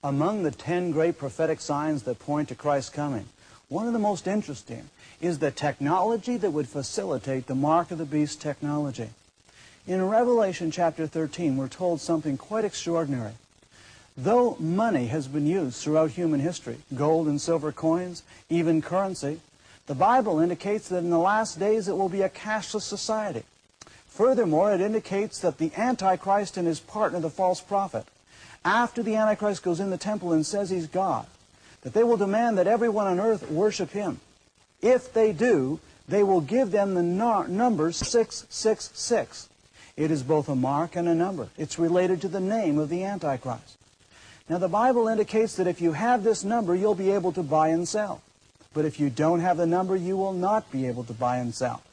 Among the 10 great prophetic signs that point to Christ's coming, one of the most interesting is the technology that would facilitate the mark of the beast technology. In Revelation chapter 13, we're told something quite extraordinary. Though money has been used throughout human history, gold and silver coins, even currency, the Bible indicates that in the last days it will be a cashless society. Furthermore, it indicates that the Antichrist and his partner, the false prophet, after the Antichrist goes in the temple and says he's God, that they will demand that everyone on earth worship him. If they do, they will give them the number 666. It is both a mark and a number. It's related to the name of the Antichrist. Now, the Bible indicates that if you have this number, you'll be able to buy and sell. But if you don't have the number, you will not be able to buy and sell.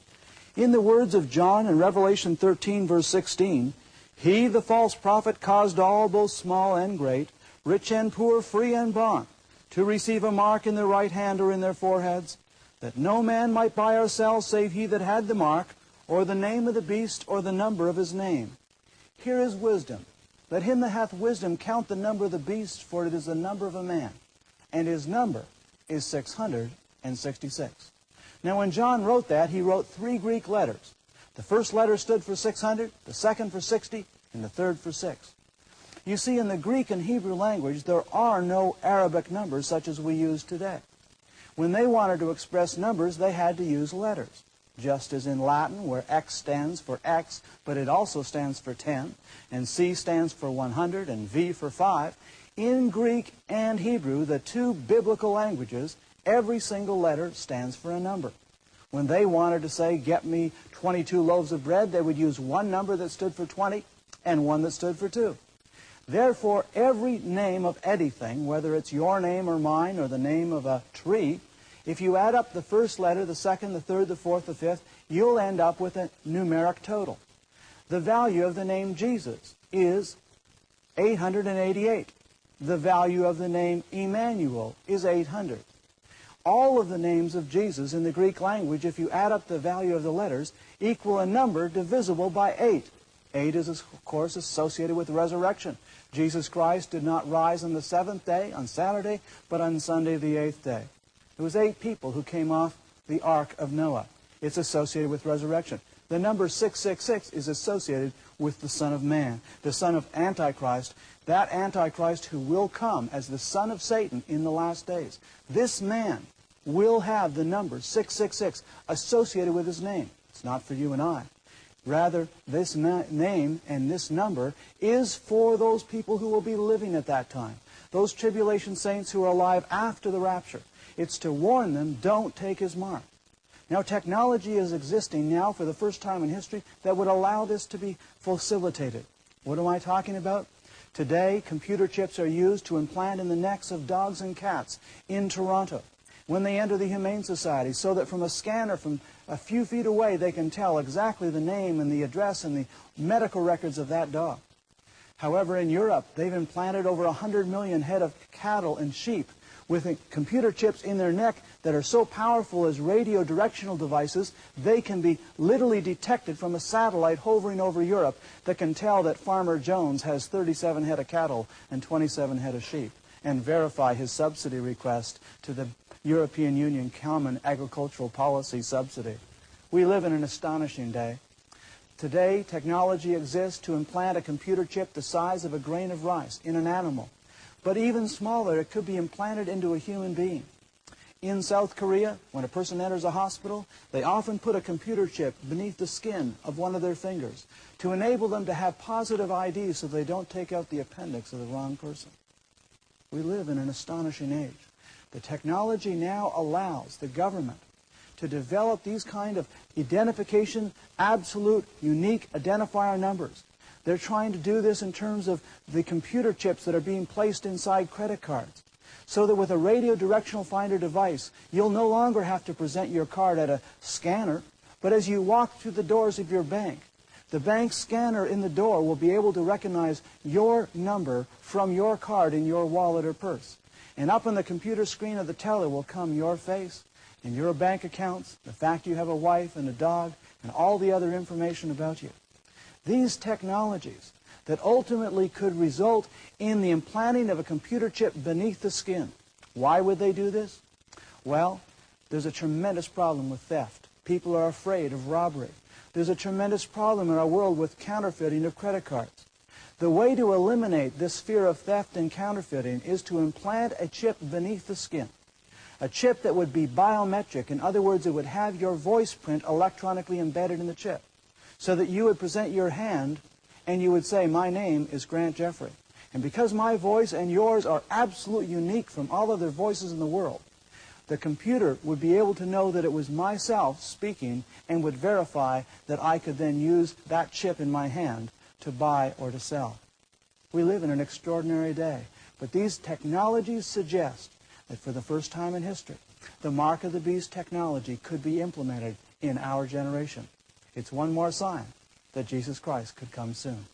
In the words of John in Revelation 13, verse 16, "He, the false prophet, caused all, both small and great, rich and poor, free and bond, to receive a mark in their right hand or in their foreheads, that no man might buy or sell save he that had the mark, or the name of the beast, or the number of his name. Here is wisdom. Let him that hath wisdom count the number of the beast, for it is the number of a man, and his number is 666. Now, when John wrote that, he wrote 3 Greek letters. The first letter stood for 600, the second for 60, and the third for 6. You see, in the Greek and Hebrew language, there are no Arabic numbers such as we use today. When they wanted to express numbers, they had to use letters. Just as in Latin, where X stands for X, but it also stands for 10, and C stands for 100, and V for 5, in Greek and Hebrew, the 2 biblical languages, every single letter stands for a number. When they wanted to say, get me 22 loaves of bread, they would use one number that stood for 20 and one that stood for 2. Therefore, every name of anything, whether it's your name or mine or the name of a tree, if you add up the first letter, the second, the third, the fourth, the fifth, you'll end up with a numeric total. The value of the name Jesus is 888. The value of the name Emmanuel is 800. All of the names of Jesus in the Greek language, if you add up the value of the letters, equal a number divisible by 8. 8 is, of course, associated with resurrection. Jesus Christ did not rise on the 7th day, on Saturday, but on Sunday the 8th day. It was 8 people who came off the Ark of Noah. It's associated with resurrection. The number 666 is associated with the Son of Man, the son of Antichrist, that Antichrist who will come as the son of Satan in the last days. This man will have the number 666 associated with his name. It's not for you and I. Rather, this name and this number is for those people who will be living at that time, those tribulation saints who are alive after the rapture. It's to warn them, don't take his mark. Now, technology is existing now for the first time in history that would allow this to be facilitated. What am I talking about? Today, computer chips are used to implant in the necks of dogs and cats in Toronto when they enter the Humane Society, so that from a scanner from a few feet away they can tell exactly the name and the address and the medical records of that dog. However, in Europe, they've implanted over 100 million head of cattle and sheep with computer chips in their neck that are so powerful as radio directional devices, they can be literally detected from a satellite hovering over Europe that can tell that Farmer Jones has 37 head of cattle and 27 head of sheep, and verify his subsidy request to the European Union Common Agricultural Policy Subsidy. We live in an astonishing day. Today, technology exists to implant a computer chip the size of a grain of rice in an animal. But even smaller, it could be implanted into a human being. In South Korea, when a person enters a hospital, they often put a computer chip beneath the skin of one of their fingers to enable them to have positive ID so they don't take out the appendix of the wrong person. We live in an astonishing age. The technology now allows the government to develop these kind of identification, absolute, unique identifier numbers. They're trying to do this in terms of the computer chips that are being placed inside credit cards, so that with a radio directional finder device, you'll no longer have to present your card at a scanner, but as you walk through the doors of your bank, the bank scanner in the door will be able to recognize your number from your card in your wallet or purse. And up on the computer screen of the teller will come your face and your bank accounts, the fact you have a wife and a dog, and all the other information about you. These technologies that ultimately could result in the implanting of a computer chip beneath the skin. Why would they do this? Well, there's a tremendous problem with theft. People are afraid of robbery. There's a tremendous problem in our world with counterfeiting of credit cards. The way to eliminate this fear of theft and counterfeiting is to implant a chip beneath the skin. A chip that would be biometric. In other words, it would have your voice print electronically embedded in the chip, so that you would present your hand and you would say, my name is Grant Jeffrey. And because my voice and yours are absolutely unique from all other voices in the world, the computer would be able to know that it was myself speaking and would verify that I could then use that chip in my hand to buy or to sell. We live in an extraordinary day, but these technologies suggest that for the first time in history, the mark of the beast technology could be implemented in our generation. It's one more sign that Jesus Christ could come soon.